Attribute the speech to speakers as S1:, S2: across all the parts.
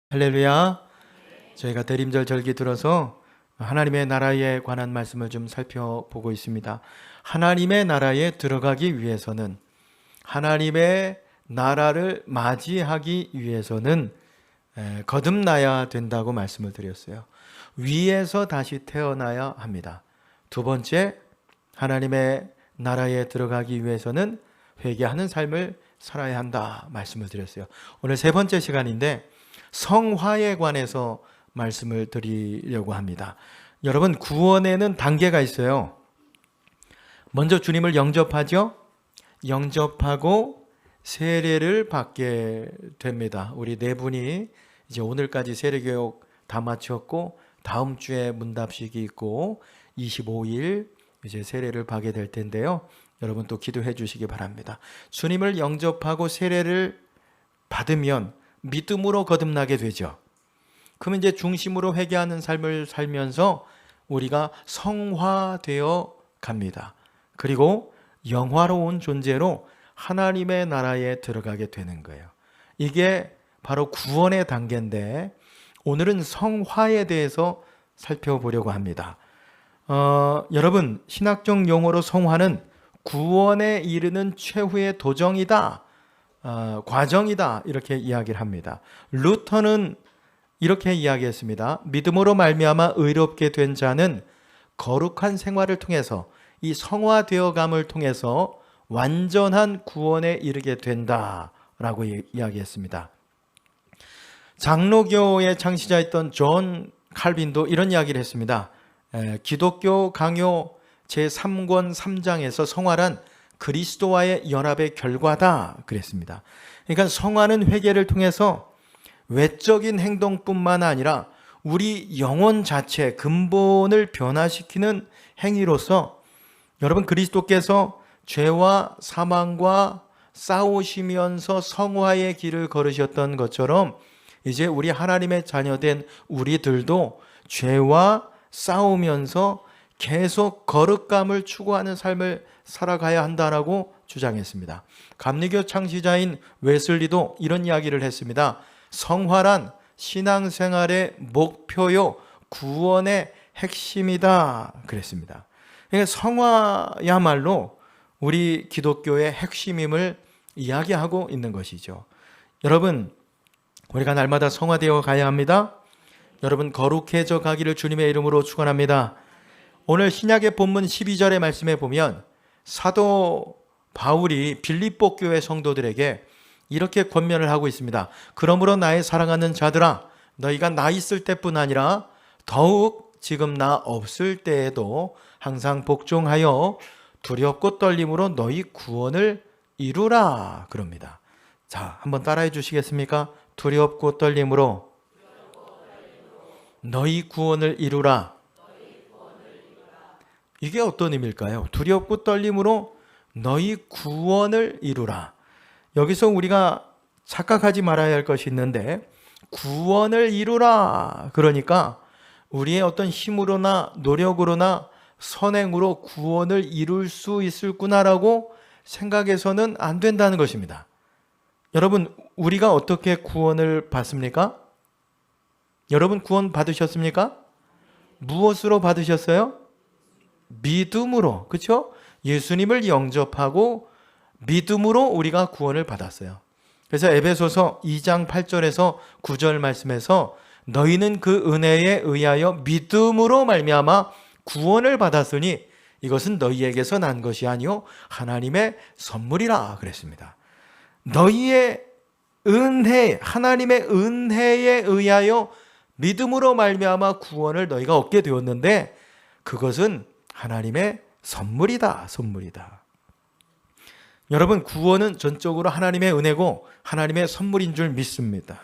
S1: 할렐루야. 저희가 대림절 절기 들어서 하나님의 나라에 관한 말씀을 좀 살펴보고 있습니다. 하나님의 나라에 들어가기 위해서는, 하나님의 나라를 맞이하기 위해서는 거듭나야 된다고 말씀을 드렸어요. 위에서 다시 태어나야 합니다. 두 번째, 하나님의 나라에 들어가기 위해서는 회개하는 삶을 살아야 한다 말씀을 드렸어요. 오늘 세 번째 시간인데 성화에 관해서 말씀을 드리려고 합니다. 여러분, 구원에는 단계가 있어요. 먼저 주님을 영접하죠. 영접하고 세례를 받게 됩니다. 우리 네 분이 이제 오늘까지 세례교육 다 마쳤고 다음 주에 문답식이 있고 25일 이제 세례를 받게 될 텐데요. 여러분 또 기도해 주시기 바랍니다. 주님을 영접하고 세례를 받으면 믿음으로 거듭나게 되죠. 그러면 이제 중심으로 회개하는 삶을 살면서 우리가 성화되어 갑니다. 그리고 영화로운 존재로 하나님의 나라에 들어가게 되는 거예요. 이게 바로 구원의 단계인데 오늘은 성화에 대해서 살펴보려고 합니다. 여러분, 신학적 용어로 성화는 구원에 이르는 최후의 도정이다, 과정이다, 이렇게 이야기를 합니다. 루터는 이렇게 이야기했습니다. 믿음으로 말미암아 의롭게 된 자는 거룩한 생활을 통해서 이 성화되어감을 통해서 완전한 구원에 이르게 된다라고 이야기했습니다. 장로교의 창시자였던 존 칼빈도 이런 이야기를 했습니다. 기독교 강요 제3권 3장에서 성화란 그리스도와의 연합의 결과다 그랬습니다. 그러니까 성화는 회개를 통해서 외적인 행동뿐만 아니라 우리 영혼 자체 근본을 변화시키는 행위로서, 여러분, 그리스도께서 죄와 사망과 싸우시면서 성화의 길을 걸으셨던 것처럼 이제 우리 하나님의 자녀된 우리들도 죄와 싸우면서 계속 거룩감을 추구하는 삶을 살아가야 한다라고 주장했습니다. 감리교 창시자인 웨슬리도 이런 이야기를 했습니다. 성화란 신앙생활의 목표요, 구원의 핵심이다 그랬습니다. 그러니까 성화야말로 우리 기독교의 핵심임을 이야기하고 있는 것이죠. 여러분, 우리가 날마다 성화되어 가야 합니다. 여러분, 거룩해져 가기를 주님의 이름으로 축원합니다. 오늘 신약의 본문 12절의 말씀에 보면 사도 바울이 빌립보 교회 성도들에게 이렇게 권면을 하고 있습니다. 그러므로 나의 사랑하는 자들아, 너희가 나 있을 때뿐 아니라 더욱 지금 나 없을 때에도 항상 복종하여 두렵고 떨림으로 너희 구원을 이루라 그럽니다. 자, 한번 따라해 주시겠습니까? 두렵고 떨림으로 너희 구원을 이루라. 이게 어떤 의미일까요? 두렵고 떨림으로 너희 구원을 이루라. 여기서 우리가 착각하지 말아야 할 것이 있는데, 구원을 이루라 그러니까 우리의 어떤 힘으로나 노력으로나 선행으로 구원을 이룰 수 있을구나라고 생각해서는 안 된다는 것입니다. 여러분, 우리가 어떻게 구원을 받습니까? 여러분, 구원 받으셨습니까? 무엇으로 받으셨어요? 믿음으로. 그렇죠? 예수님을 영접하고 믿음으로 우리가 구원을 받았어요. 그래서 에베소서 2장 8절에서 9절 말씀에서 너희는 그 은혜에 의하여 믿음으로 말미암아 구원을 받았으니 이것은 너희에게서 난 것이 아니요 하나님의 선물이라 그랬습니다. 너희의 은혜, 하나님의 은혜에 의하여 믿음으로 말미암아 구원을 너희가 얻게 되었는데 그것은 하나님의 선물이다, 선물이다. 여러분, 구원은 전적으로 하나님의 은혜고 하나님의 선물인 줄 믿습니다.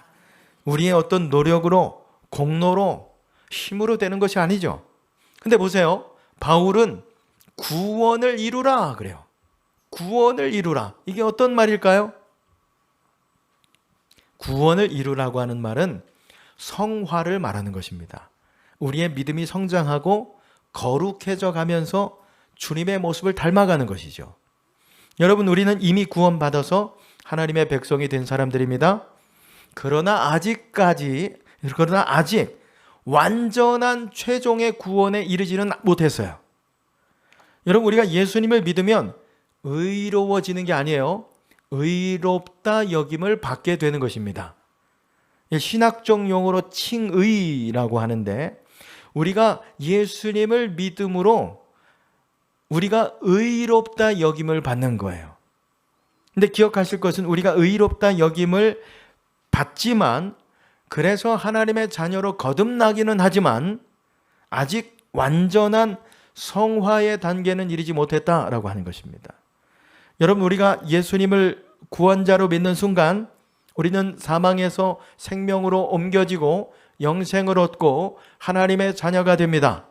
S1: 우리의 어떤 노력으로, 공로로, 힘으로 되는 것이 아니죠. 근데 보세요. 바울은 구원을 이루라 그래요. 구원을 이루라. 이게 어떤 말일까요? 구원을 이루라고 하는 말은 성화를 말하는 것입니다. 우리의 믿음이 성장하고 거룩해져 가면서 주님의 모습을 닮아가는 것이죠. 여러분, 우리는 이미 구원받아서 하나님의 백성이 된 사람들입니다. 그러나 아직 완전한 최종의 구원에 이르지는 못했어요. 여러분, 우리가 예수님을 믿으면 의로워지는 게 아니에요. 의롭다 여김을 받게 되는 것입니다. 신학적 용어로 칭의라고 하는데, 우리가 예수님을 믿음으로 우리가 의롭다 여김을 받는 거예요. 근데 기억하실 것은, 우리가 의롭다 여김을 받지만, 그래서 하나님의 자녀로 거듭나기는 하지만 아직 완전한 성화의 단계는 이르지 못했다라고 하는 것입니다. 여러분, 우리가 예수님을 구원자로 믿는 순간 우리는 사망에서 생명으로 옮겨지고 영생을 얻고 하나님의 자녀가 됩니다.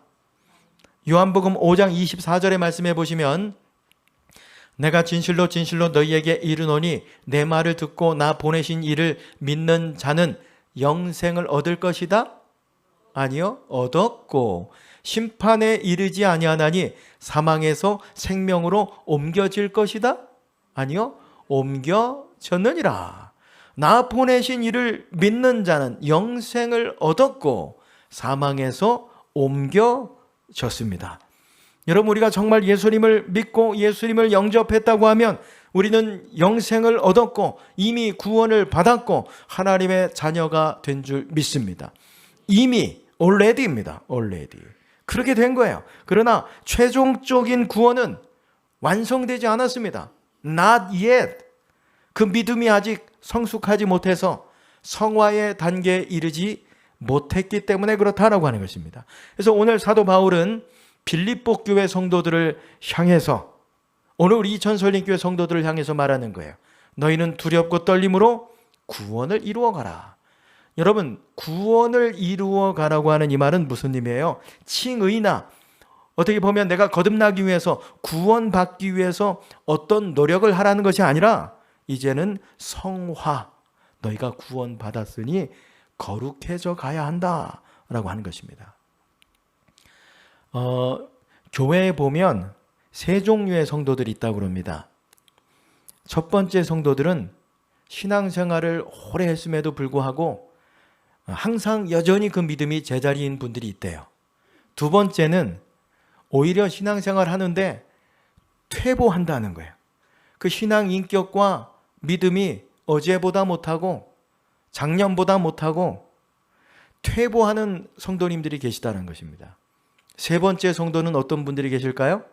S1: 요한복음 5장 24절의 말씀해 보시면, 내가 진실로 진실로 너희에게 이르노니 내 말을 듣고 나 보내신 이를 믿는 자는 영생을 얻을 것이다? 아니요, 얻었고 심판에 이르지 아니하나니 사망에서 생명으로 옮겨질 것이다? 아니요, 옮겨졌느니라. 나 보내신 이를 믿는 자는 영생을 얻었고 사망에서 옮겨졌습니다. 여러분, 우리가 정말 예수님을 믿고 예수님을 영접했다고 하면 우리는 영생을 얻었고 이미 구원을 받았고 하나님의 자녀가 된 줄 믿습니다. 이미 already입니다. already. 그렇게 된 거예요. 그러나 최종적인 구원은 완성되지 않았습니다. Not yet. 그 믿음이 아직 성숙하지 못해서 성화의 단계에 이르지 못했기 때문에 그렇다라고 하는 것입니다. 그래서 오늘 사도 바울은 빌립보 교회 성도들을 향해서, 오늘 우리 이천설림교회 성도들을 향해서 말하는 거예요. 너희는 두렵고 떨림으로 구원을 이루어가라. 여러분, 구원을 이루어가라고 하는 이 말은 무슨 의미예요? 칭의나, 어떻게 보면 내가 거듭나기 위해서, 구원받기 위해서 어떤 노력을 하라는 것이 아니라 이제는 성화, 너희가 구원받았으니 거룩해져 가야 한다라고 하는 것입니다. 교회에 보면 세 종류의 성도들이 있다고 그럽니다. 첫 번째 성도들은 신앙생활을 오래 했음에도 불구하고 항상 여전히 그 믿음이 제자리인 분들이 있대요. 두 번째는 오히려 신앙생활 하는데 퇴보한다는 거예요. 그 신앙 인격과 믿음이 어제보다 못하고 작년보다 못하고 퇴보하는 성도님들이 계시다는 것입니다. 세 번째 성도는 어떤 분들이 계실까요?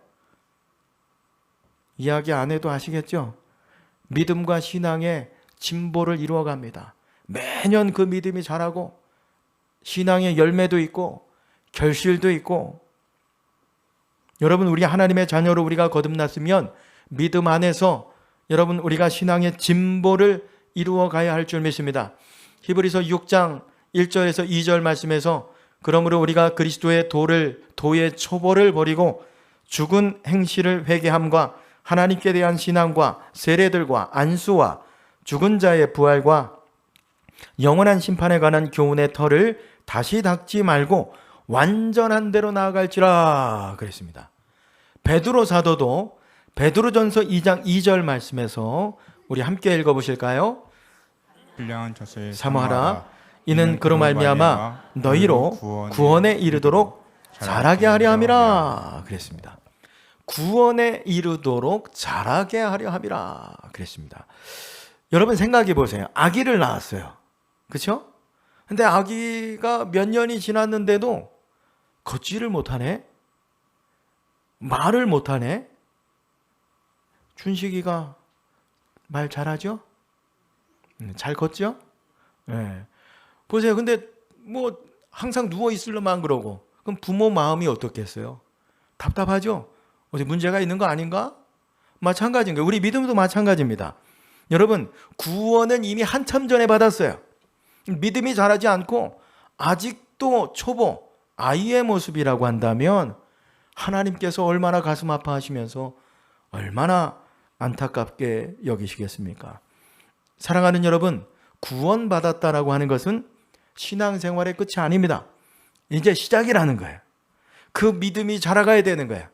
S1: 이야기 안 해도 아시겠죠? 믿음과 신앙의 진보를 이루어갑니다. 매년 그 믿음이 자라고 신앙의 열매도 있고 결실도 있고, 여러분, 우리 하나님의 자녀로 우리가 거듭났으면 믿음 안에서 여러분 우리가 신앙의 진보를 이루어가야 할 줄 믿습니다. 히브리서 6장 1절에서 2절 말씀에서, 그러므로 우리가 그리스도의 도의 초보를 버리고 죽은 행실을 회개함과 하나님께 대한 신앙과 세례들과 안수와 죽은 자의 부활과 영원한 심판에 관한 교훈의 터를 다시 닦지 말고 완전한 대로 나아갈지라 그랬습니다. 베드로 사도도 베드로전서 2장 2절 말씀에서 우리 함께 읽어보실까요?
S2: 신령한 젖을
S1: 사모하라. 이는 그로 말미암아 너희로 구원에 이르도록 자라게 하려 함이라 그랬습니다. 구원에 이르도록 자라게 하려 함이라 그랬습니다. 여러분 생각해 보세요. 아기를 낳았어요. 그렇죠? 근데 아기가 몇 년이 지났는데도 걷지를 못하네? 말을 못하네? 준식이가 말 잘하죠? 잘 걷죠? 네. 보세요. 근데 뭐 항상 누워 있을만 그러고, 그럼 부모 마음이 어떻겠어요? 답답하죠? 어디 문제가 있는 거 아닌가? 마찬가지인 거예요. 우리 믿음도 마찬가지입니다. 여러분, 구원은 이미 한참 전에 받았어요. 믿음이 자라지 않고 아직도 초보, 아이의 모습이라고 한다면 하나님께서 얼마나 가슴 아파하시면서 얼마나 안타깝게 여기시겠습니까? 사랑하는 여러분, 구원받았다라고 하는 것은 신앙생활의 끝이 아닙니다. 이제 시작이라는 거예요. 그 믿음이 자라가야 되는 거예요.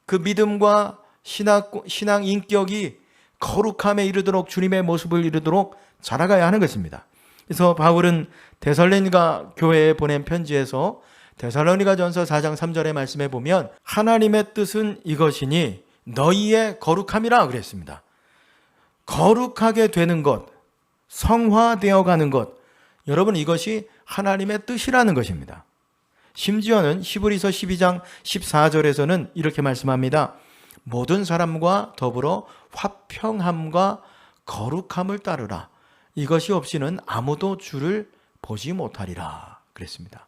S1: 그 믿음과 신앙 인격이 거룩함에 이르도록, 주님의 모습을 이루도록 자라가야 하는 것입니다. 그래서 바울은 데살로니가 교회에 보낸 편지에서 데살로니가전서 4장 3절의 말씀에 보면 하나님의 뜻은 이것이니 너희의 거룩함이라 그랬습니다. 거룩하게 되는 것, 성화되어 가는 것, 여러분 이것이 하나님의 뜻이라는 것입니다. 심지어는 히브리서 12장 14절에서는 이렇게 말씀합니다. 모든 사람과 더불어 화평함과 거룩함을 따르라. 이것이 없이는 아무도 주를 보지 못하리라 그랬습니다.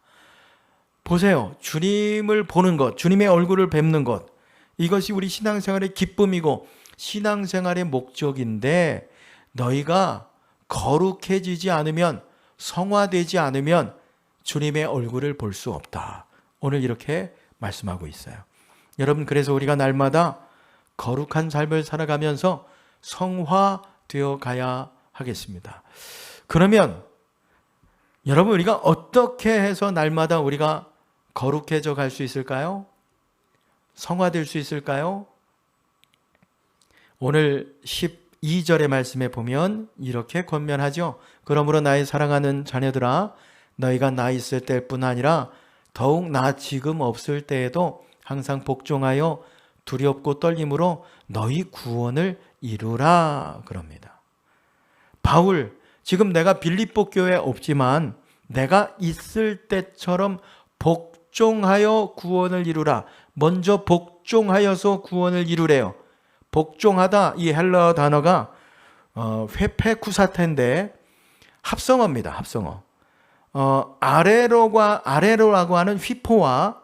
S1: 보세요. 주님을 보는 것, 주님의 얼굴을 뵙는 것, 이것이 우리 신앙생활의 기쁨이고 신앙생활의 목적인데 너희가 거룩해지지 않으면, 성화되지 않으면 주님의 얼굴을 볼 수 없다. 오늘 이렇게 말씀하고 있어요. 여러분, 그래서 우리가 날마다 거룩한 삶을 살아가면서 성화되어 가야 하겠습니다. 그러면 여러분, 우리가 어떻게 해서 날마다 우리가 거룩해져 갈 수 있을까요? 성화될 수 있을까요? 오늘 12절의 말씀에 보면 이렇게 권면하죠. 그러므로 나의 사랑하는 자녀들아, 너희가 나 있을 때뿐 아니라 더욱 나 지금 없을 때에도 항상 복종하여 두렵고 떨림으로 너희 구원을 이루라 그럽니다. 바울, 지금 내가 빌립보 교회에 없지만 내가 있을 때처럼 복종하여 구원을 이루라. 먼저 복종하여서 구원을 이루래요. 복종하다, 이 헬라어 단어가 회페쿠사테인데 합성어입니다. 합성어. 아레로라고 하는 휘포와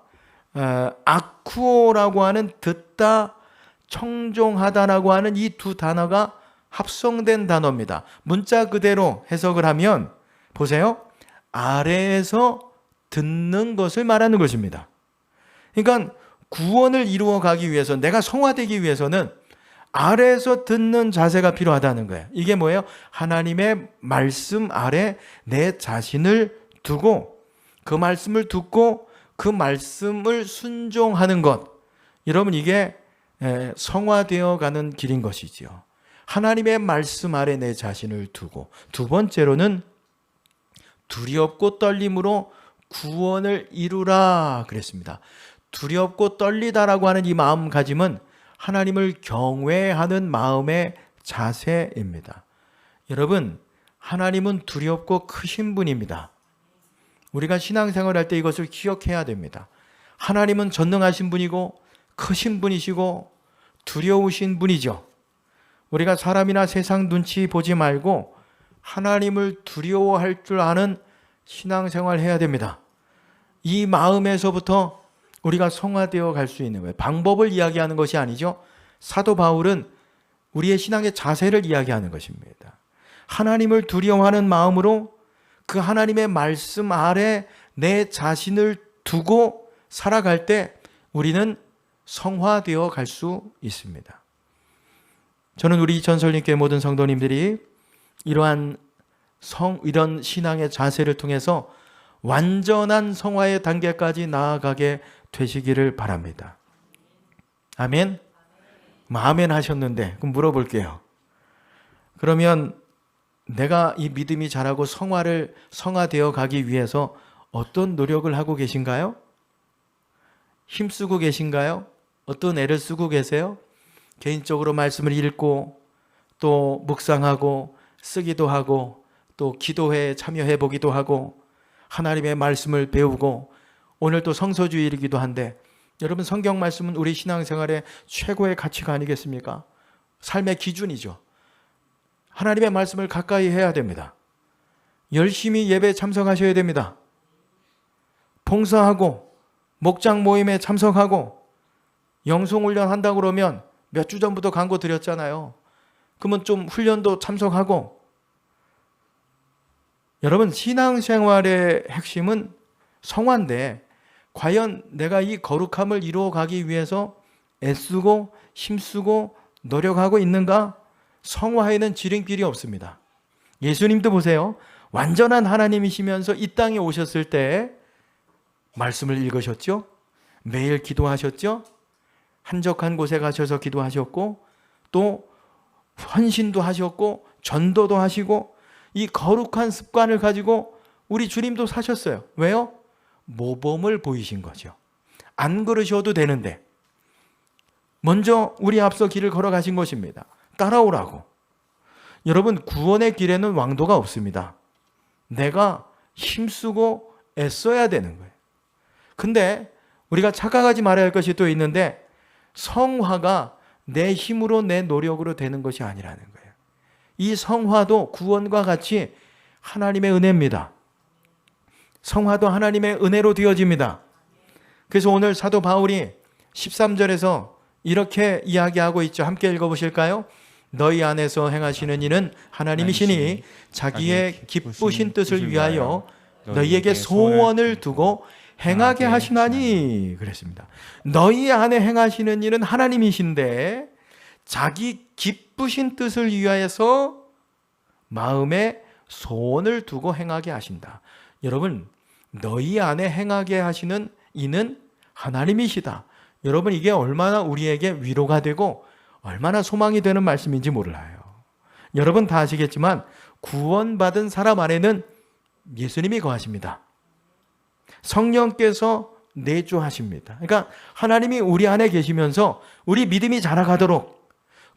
S1: 아쿠오라고 하는 듣다, 청종하다라고 하는 이 두 단어가 합성된 단어입니다. 문자 그대로 해석을 하면 보세요. 아래에서 듣는 것을 말하는 것입니다. 그러니까 구원을 이루어 가기 위해서, 내가 성화되기 위해서는 아래에서 듣는 자세가 필요하다는 거예요. 이게 뭐예요? 하나님의 말씀 아래 내 자신을 두고 그 말씀을 듣고 그 말씀을 순종하는 것. 여러분, 이게 성화되어 가는 길인 것이지요. 하나님의 말씀 아래 내 자신을 두고, 두 번째로는 두렵고 떨림으로 구원을 이루라 그랬습니다. 두렵고 떨리다라고 하는 이 마음가짐은 하나님을 경외하는 마음의 자세입니다. 여러분, 하나님은 두렵고 크신 분입니다. 우리가 신앙생활할 때 이것을 기억해야 됩니다. 하나님은 전능하신 분이고 크신 분이시고 두려우신 분이죠. 우리가 사람이나 세상 눈치 보지 말고 하나님을 두려워할 줄 아는 신앙생활 해야 됩니다. 이 마음에서부터 우리가 성화되어 갈 수 있는 거예요. 방법을 이야기하는 것이 아니죠. 사도 바울은 우리의 신앙의 자세를 이야기하는 것입니다. 하나님을 두려워하는 마음으로 그 하나님의 말씀 아래 내 자신을 두고 살아갈 때 우리는 성화되어 갈 수 있습니다. 저는 우리 전설님께 모든 성도님들이 이런 신앙의 자세를 통해서 완전한 성화의 단계까지 나아가게 되시기를 바랍니다. 아멘? 아멘 하셨는데 그럼 물어볼게요. 그러면 내가 이 믿음이 자라고 성화되어 가기 위해서 어떤 노력을 하고 계신가요? 힘쓰고 계신가요? 어떤 애를 쓰고 계세요? 개인적으로 말씀을 읽고 또 묵상하고 쓰기도 하고 또 기도회에 참여해 보기도 하고 하나님의 말씀을 배우고 오늘 또 성서주일이기도 한데 여러분, 성경 말씀은 우리 신앙생활의 최고의 가치가 아니겠습니까? 삶의 기준이죠. 하나님의 말씀을 가까이 해야 됩니다. 열심히 예배에 참석하셔야 됩니다. 봉사하고 목장 모임에 참석하고 영성훈련 한다고 그러면 몇 주 전부터 광고 드렸잖아요. 그러면 좀 훈련도 참석하고. 여러분, 신앙생활의 핵심은 성화인데 과연 내가 이 거룩함을 이루어가기 위해서 애쓰고 힘쓰고 노력하고 있는가? 성화에는 지름길이 없습니다. 예수님도 보세요. 완전한 하나님이시면서 이 땅에 오셨을 때 말씀을 읽으셨죠? 매일 기도하셨죠? 한적한 곳에 가셔서 기도하셨고 또 헌신도 하셨고 전도도 하시고 이 거룩한 습관을 가지고 우리 주님도 사셨어요. 왜요? 모범을 보이신 거죠. 안 그러셔도 되는데 먼저 우리 앞서 길을 걸어가신 것입니다. 따라오라고. 여러분, 구원의 길에는 왕도가 없습니다. 내가 힘쓰고 애써야 되는 거예요. 근데 우리가 착각하지 말아야 할 것이 또 있는데, 성화가 내 힘으로 내 노력으로 되는 것이 아니라는 거예요. 이 성화도 구원과 같이 하나님의 은혜입니다. 성화도 하나님의 은혜로 되어집니다. 그래서 오늘 사도 바울이 13절에서 이렇게 이야기하고 있죠. 함께 읽어보실까요? 너희 안에서 행하시는 이는 하나님이시니 자기의 기쁘신 뜻을 위하여 너희에게 소원을 두고 행하게 하시나니 그랬습니다. 너희 안에 행하시는 일은 하나님이신데 자기 기쁘신 뜻을 위하여서 마음에 소원을 두고 행하게 하신다. 여러분, 너희 안에 행하게 하시는 이는 하나님이시다. 여러분, 이게 얼마나 우리에게 위로가 되고 얼마나 소망이 되는 말씀인지 몰라요. 여러분 다 아시겠지만 구원받은 사람 안에는 예수님이 거하십니다. 성령께서 내주하십니다. 그러니까 하나님이 우리 안에 계시면서 우리 믿음이 자라가도록,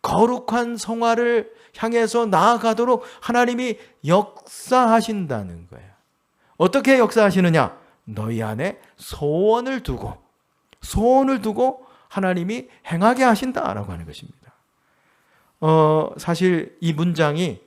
S1: 거룩한 성화를 향해서 나아가도록 하나님이 역사하신다는 거예요. 어떻게 역사하시느냐? 너희 안에 소원을 두고 하나님이 행하게 하신다라고 하는 것입니다. 사실 이 문장이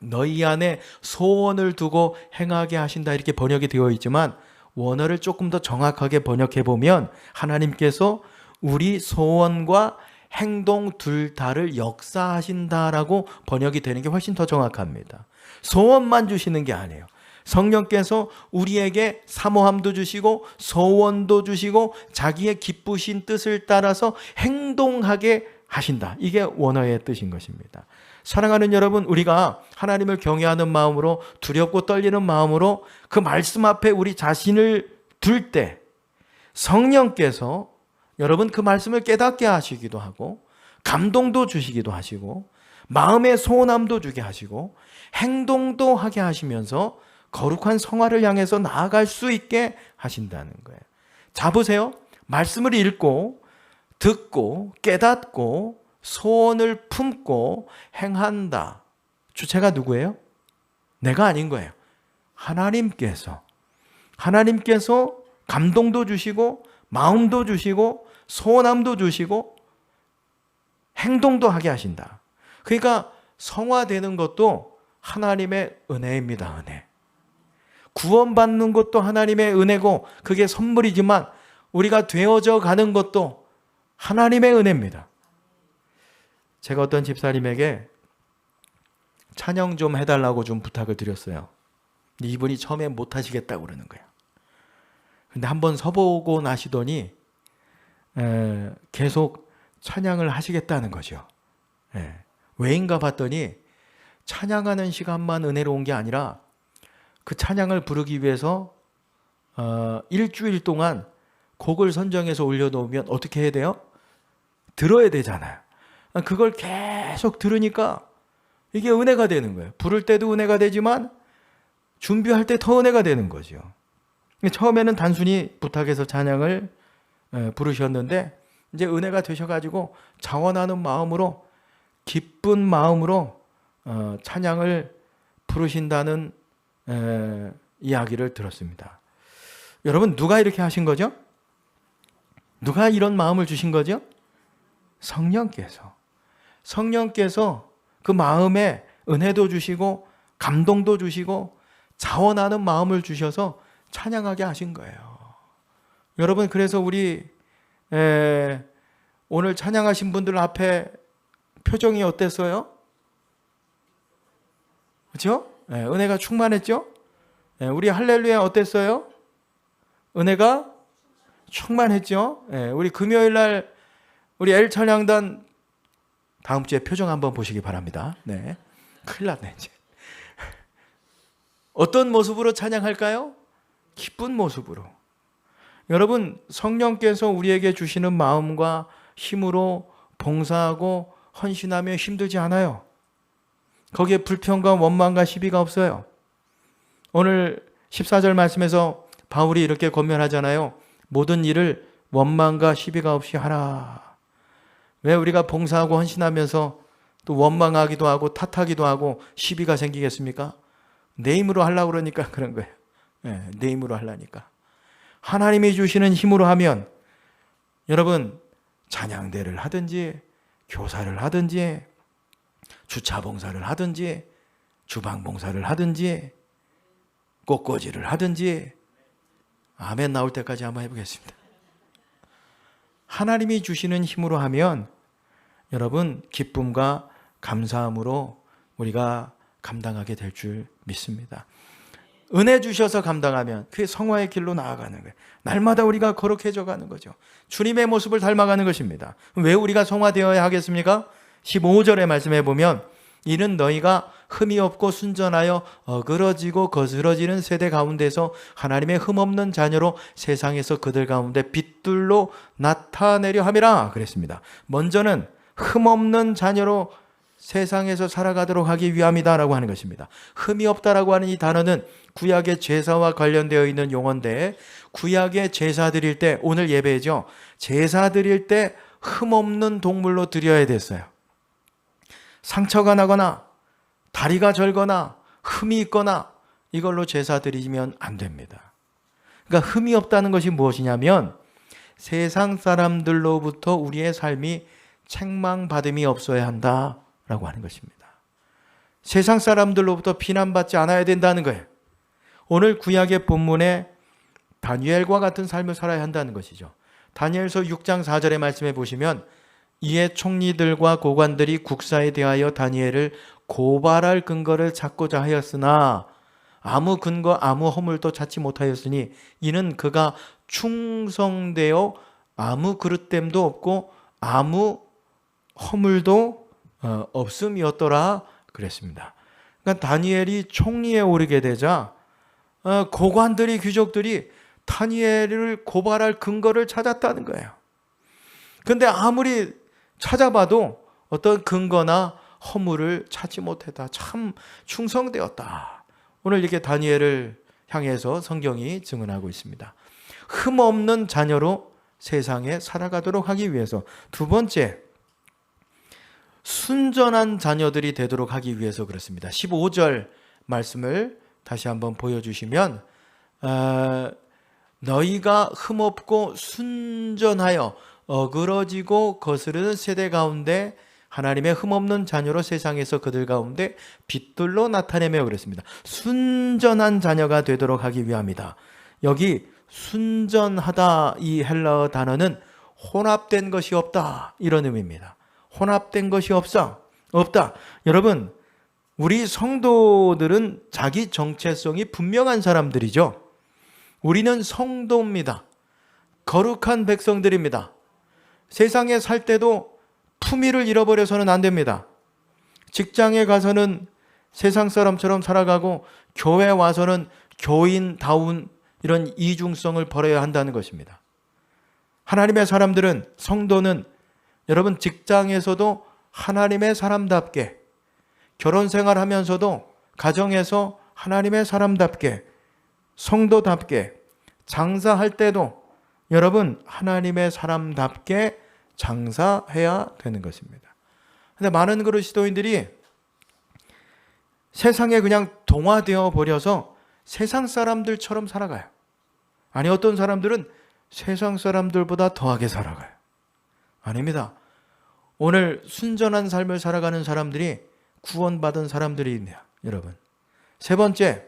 S1: 너희 안에 소원을 두고 행하게 하신다 이렇게 번역이 되어 있지만, 원어를 조금 더 정확하게 번역해 보면 하나님께서 우리 소원과 행동 둘 다를 역사하신다라고 번역이 되는 게 훨씬 더 정확합니다. 소원만 주시는 게 아니에요. 성령께서 우리에게 사모함도 주시고 소원도 주시고 자기의 기쁘신 뜻을 따라서 행동하게 하신다. 이게 원어의 뜻인 것입니다. 사랑하는 여러분, 우리가 하나님을 경외하는 마음으로, 두렵고 떨리는 마음으로 그 말씀 앞에 우리 자신을 둘 때 성령께서 여러분 그 말씀을 깨닫게 하시기도 하고 감동도 주시기도 하시고 마음의 소원함도 주게 하시고 행동도 하게 하시면서 거룩한 성화를 향해서 나아갈 수 있게 하신다는 거예요. 자, 보세요. 말씀을 읽고 듣고 깨닫고 소원을 품고 행한다. 주체가 누구예요? 내가 아닌 거예요. 하나님께서 감동도 주시고 마음도 주시고 소원함도 주시고 행동도 하게 하신다. 그러니까 성화되는 것도 하나님의 은혜입니다. 은혜. 구원받는 것도 하나님의 은혜고 그게 선물이지만 우리가 되어져 가는 것도 하나님의 은혜입니다. 제가 어떤 집사님에게 찬양 좀 해달라고 좀 부탁을 드렸어요. 이분이 처음에 못하시겠다고 그러는 거예요. 근데 한번 서보고 나시더니 계속 찬양을 하시겠다는 거죠. 왜인가 봤더니 찬양하는 시간만 은혜로운 게 아니라 그 찬양을 부르기 위해서 일주일 동안 곡을 선정해서 올려놓으면 어떻게 해야 돼요? 들어야 되잖아요. 그걸 계속 들으니까 이게 은혜가 되는 거예요. 부를 때도 은혜가 되지만 준비할 때 더 은혜가 되는 거죠. 처음에는 단순히 부탁해서 찬양을 부르셨는데 이제 은혜가 되셔가지고 자원하는 마음으로 기쁜 마음으로 찬양을 부르신다는 이야기를 들었습니다. 여러분, 누가 이렇게 하신 거죠? 누가 이런 마음을 주신 거죠? 성령께서 그 마음에 은혜도 주시고 감동도 주시고 자원하는 마음을 주셔서 찬양하게 하신 거예요. 여러분, 그래서 우리 오늘 찬양하신 분들 앞에 표정이 어땠어요? 그렇죠? 은혜가 충만했죠? 우리 할렐루야 어땠어요? 은혜가 충만했죠? 우리 금요일 날 우리 엘 찬양단 다음 주에 표정 한번 보시기 바랍니다. 네, 큰일 났네 이제. 어떤 모습으로 찬양할까요? 기쁜 모습으로. 여러분, 성령께서 우리에게 주시는 마음과 힘으로 봉사하고 헌신하며 힘들지 않아요. 거기에 불평과 원망과 시비가 없어요. 오늘 14절 말씀에서 바울이 이렇게 권면하잖아요. 모든 일을 원망과 시비가 없이 하라. 왜 우리가 봉사하고 헌신하면서 또 원망하기도 하고 탓하기도 하고 시비가 생기겠습니까? 내 힘으로 하려고 그러니까 그런 거예요. 네, 내 힘으로 하려니까. 하나님이 주시는 힘으로 하면 여러분 찬양대를 하든지 교사를 하든지 주차봉사를 하든지 주방봉사를 하든지 꽃꽂이를 하든지 아멘 나올 때까지 한번 해보겠습니다. 하나님이 주시는 힘으로 하면 여러분 기쁨과 감사함으로 우리가 감당하게 될 줄 믿습니다. 은혜 주셔서 감당하면 그게 성화의 길로 나아가는 거예요. 날마다 우리가 거룩해져 가는 거죠. 주님의 모습을 닮아가는 것입니다. 왜 우리가 성화되어야 하겠습니까? 15절의 말씀해 보면 이는 너희가 흠이 없고 순전하여 어그러지고 거스러지는 세대 가운데서 하나님의 흠없는 자녀로 세상에서 그들 가운데 빛들로 나타내려 함이라 그랬습니다. 먼저는 흠없는 자녀로 세상에서 살아가도록 하기 위함이다라고 하는 것입니다. 흠이 없다라고 하는 이 단어는 구약의 제사와 관련되어 있는 용어인데 구약의 제사 드릴 때 오늘 예배죠. 제사 드릴 때 흠없는 동물로 드려야 됐어요. 상처가 나거나 다리가 절거나 흠이 있거나 이걸로 제사 드리면 안 됩니다. 그러니까 흠이 없다는 것이 무엇이냐면 세상 사람들로부터 우리의 삶이 책망받음이 없어야 한다라고 하는 것입니다. 세상 사람들로부터 비난받지 않아야 된다는 거예요. 오늘 구약의 본문에 다니엘과 같은 삶을 살아야 한다는 것이죠. 다니엘서 6장 4절의 말씀에 보시면 이에 총리들과 고관들이 국사에 대하여 다니엘을 고발할 근거를 찾고자 하였으나 아무 근거 아무 허물도 찾지 못하였으니 이는 그가 충성되어 아무 그릇됨도 없고 아무 허물도 없음이었더라 그랬습니다. 그러니까 다니엘이 총리에 오르게 되자 고관들이 귀족들이 다니엘을 고발할 근거를 찾았다는 거예요. 그런데 아무리 찾아봐도 어떤 근거나 허물을 찾지 못했다. 참 충성되었다. 오늘 이렇게 다니엘을 향해서 성경이 증언하고 있습니다. 흠없는 자녀로 세상에 살아가도록 하기 위해서. 두 번째, 순전한 자녀들이 되도록 하기 위해서 그렇습니다. 15절 말씀을 다시 한번 보여주시면 너희가 흠없고 순전하여 어그러지고 거스르는 세대 가운데 하나님의 흠없는 자녀로 세상에서 그들 가운데 빛들로 나타내며 그랬습니다. 순전한 자녀가 되도록 하기 위함이다. 여기 순전하다 이 헬라어 단어는 혼합된 것이 없다 이런 의미입니다. 혼합된 것이 없다. 여러분 우리 성도들은 자기 정체성이 분명한 사람들이죠. 우리는 성도입니다. 거룩한 백성들입니다. 세상에 살 때도 품위를 잃어버려서는 안 됩니다. 직장에 가서는 세상 사람처럼 살아가고 교회 와서는 교인다운 이런 이중성을 버려야 한다는 것입니다. 하나님의 사람들은 성도는 여러분 직장에서도 하나님의 사람답게 결혼 생활하면서도 가정에서 하나님의 사람답게 성도답게 장사할 때도 여러분 하나님의 사람답게 장사해야 되는 것입니다. 그런데 많은 그리스도인들이 세상에 그냥 동화되어 버려서 세상 사람들처럼 살아가요. 아니 어떤 사람들은 세상 사람들보다 더하게 살아가요. 아닙니다. 오늘 순전한 삶을 살아가는 사람들이 구원받은 사람들이 있네요. 여러분. 세 번째,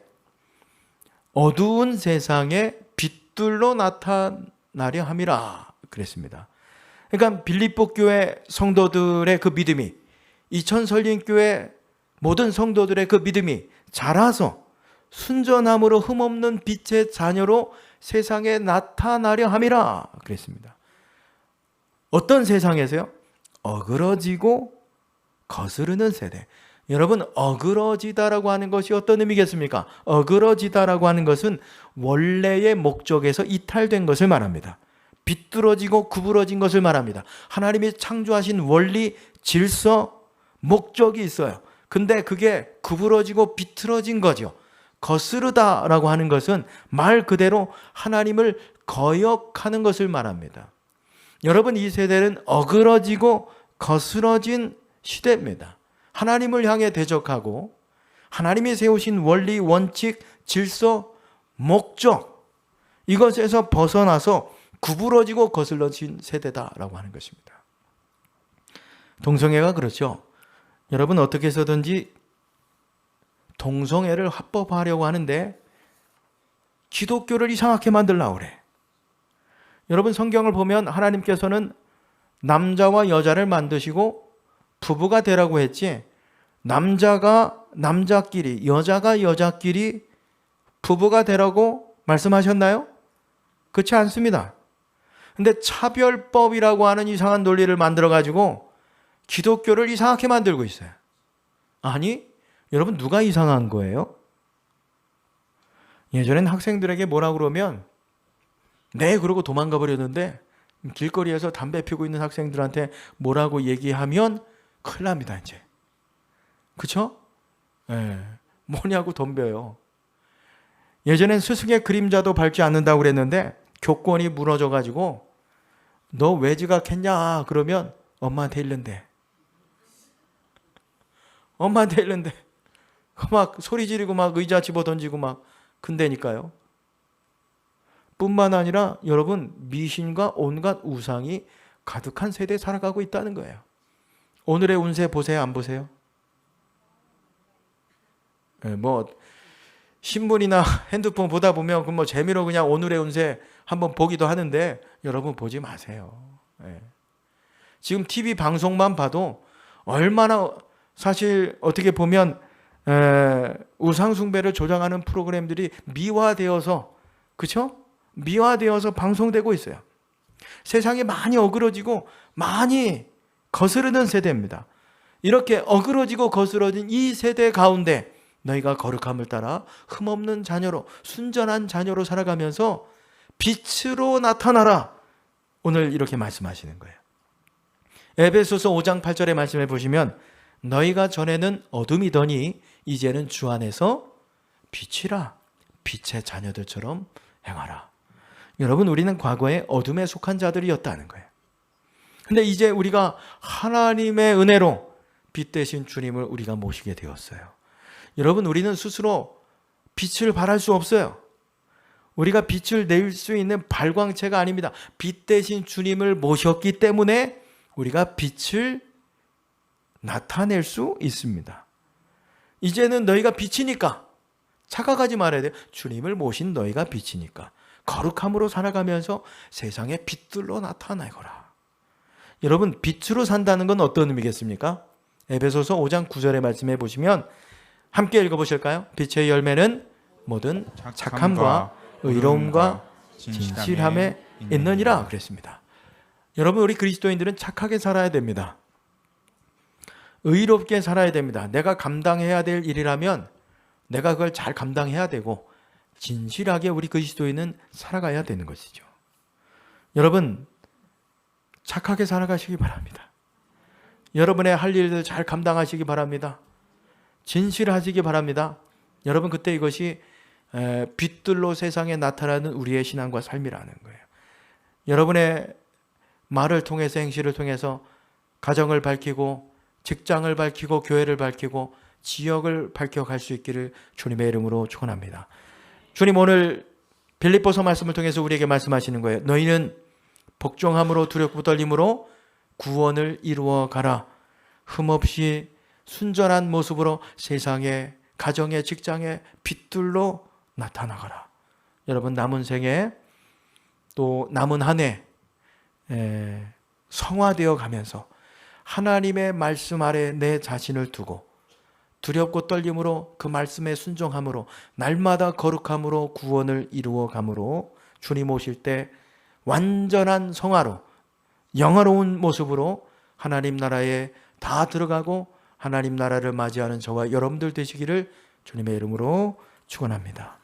S1: 어두운 세상에 빛들로 나타나려 함이라 그랬습니다. 그러니까 빌립보 교회 성도들의 그 믿음이 이천설린교회 모든 성도들의 그 믿음이 자라서 순전함으로 흠없는 빛의 자녀로 세상에 나타나려 함이라 그랬습니다. 어떤 세상에서요? 어그러지고 거스르는 세대. 여러분 어그러지다라고 하는 것이 어떤 의미겠습니까? 어그러지다라고 하는 것은 원래의 목적에서 이탈된 것을 말합니다. 비뚤어지고 구부러진 것을 말합니다. 하나님이 창조하신 원리, 질서, 목적이 있어요. 근데 그게 구부러지고 비틀어진 거죠. 거스르다라고 하는 것은 말 그대로 하나님을 거역하는 것을 말합니다. 여러분, 이 세대는 어그러지고 거스러진 시대입니다. 하나님을 향해 대적하고 하나님이 세우신 원리, 원칙, 질서, 목적, 이것에서 벗어나서 구부러지고 거슬러진 세대다라고 하는 것입니다. 동성애가 그렇죠. 여러분, 어떻게 해서든지 동성애를 합법화하려고 하는데 기독교를 이상하게 만들려고 그래. 여러분, 성경을 보면 하나님께서는 남자와 여자를 만드시고 부부가 되라고 했지, 남자가 남자끼리, 여자가 여자끼리 부부가 되라고 말씀하셨나요? 그렇지 않습니다. 근데 차별법이라고 하는 이상한 논리를 만들어가지고 기독교를 이상하게 만들고 있어요. 아니, 여러분, 누가 이상한 거예요? 예전엔 학생들에게 뭐라 그러면 네 그러고 도망가 버렸는데, 길거리에서 담배 피우고 있는 학생들한테 뭐라고 얘기하면 큰일 납니다, 이제. 그쵸? 예. 뭐냐고 덤벼요. 예전엔 스승의 그림자도 밟지 않는다고 그랬는데 교권이 무너져가지고 너 왜 지각했냐 그러면 엄마한테 일른대. 엄마한테 일른대. 막 소리 지르고 막 의자 집어 던지고 막 근대니까요. 뿐만 아니라 여러분, 미신과 온갖 우상이 가득한 세대에 살아가고 있다는 거예요. 오늘의 운세 보세요, 안 보세요? 뭐 신문이나 핸드폰 보다 보면 그 뭐 재미로 그냥 오늘의 운세 한번 보기도 하는데 여러분, 보지 마세요. 지금 TV 방송만 봐도 얼마나, 사실 어떻게 보면 우상 숭배를 조장하는 프로그램들이 미화되어서, 그렇죠? 미화되어서 방송되고 있어요. 세상이 많이 어그러지고 많이 거스르는 세대입니다. 이렇게 어그러지고 거스러진 이 세대 가운데 너희가 거룩함을 따라 흠없는 자녀로, 순전한 자녀로 살아가면서 빛으로 나타나라. 오늘 이렇게 말씀하시는 거예요. 에베소서 5장 8절의 말씀을 보시면 너희가 전에는 어둠이더니 이제는 주 안에서 빛이라. 빛의 자녀들처럼 행하라. 여러분, 우리는 과거에 어둠에 속한 자들이었다는 거예요. 근데 이제 우리가 하나님의 은혜로 빛 대신 주님을 우리가 모시게 되었어요. 여러분, 우리는 스스로 빛을 발할 수 없어요. 우리가 빛을 낼 수 있는 발광체가 아닙니다. 빛 대신 주님을 모셨기 때문에 우리가 빛을 나타낼 수 있습니다. 이제는 너희가 빛이니까 착각하지 말아야 돼요. 주님을 모신 너희가 빛이니까 거룩함으로 살아가면서 세상에 빛들로 나타내거라. 여러분, 빛으로 산다는 건 어떤 의미겠습니까? 에베소서 5장 9절의 말씀해 보시면 함께 읽어보실까요? 빛의 열매는 모든 착함과 의로움과 진실함에 있느니라 그랬습니다. 여러분, 우리 그리스도인들은 착하게 살아야 됩니다. 의롭게 살아야 됩니다. 내가 감당해야 될 일이라면 내가 그걸 잘 감당해야 되고 진실하게 우리 그리스도인은 살아가야 되는 것이죠. 여러분, 착하게 살아가시기 바랍니다. 여러분의 할 일들 잘 감당하시기 바랍니다. 진실하시기 바랍니다. 여러분, 그때 이것이 빛들로 세상에 나타나는 우리의 신앙과 삶이라는 거예요. 여러분의 말을 통해서, 행실을 통해서 가정을 밝히고 직장을 밝히고 교회를 밝히고 지역을 밝혀갈 수 있기를 주님의 이름으로 축원합니다. 주님, 오늘 빌립보서 말씀을 통해서 우리에게 말씀하시는 거예요. 너희는 복종함으로 두렵고 떨림으로 구원을 이루어 가라. 흠없이 순전한 모습으로 세상에, 가정에, 직장에 빛들로 나타나가라. 여러분, 남은 생에 또 남은 한 해 성화되어 가면서 하나님의 말씀 아래 내 자신을 두고 두렵고 떨림으로 그 말씀에 순종함으로 날마다 거룩함으로 구원을 이루어 가므로 주님 오실 때 완전한 성화로 영화로운 모습으로 하나님 나라에 다 들어가고 하나님 나라를 맞이하는 저와 여러분들 되시기를 주님의 이름으로 축원합니다.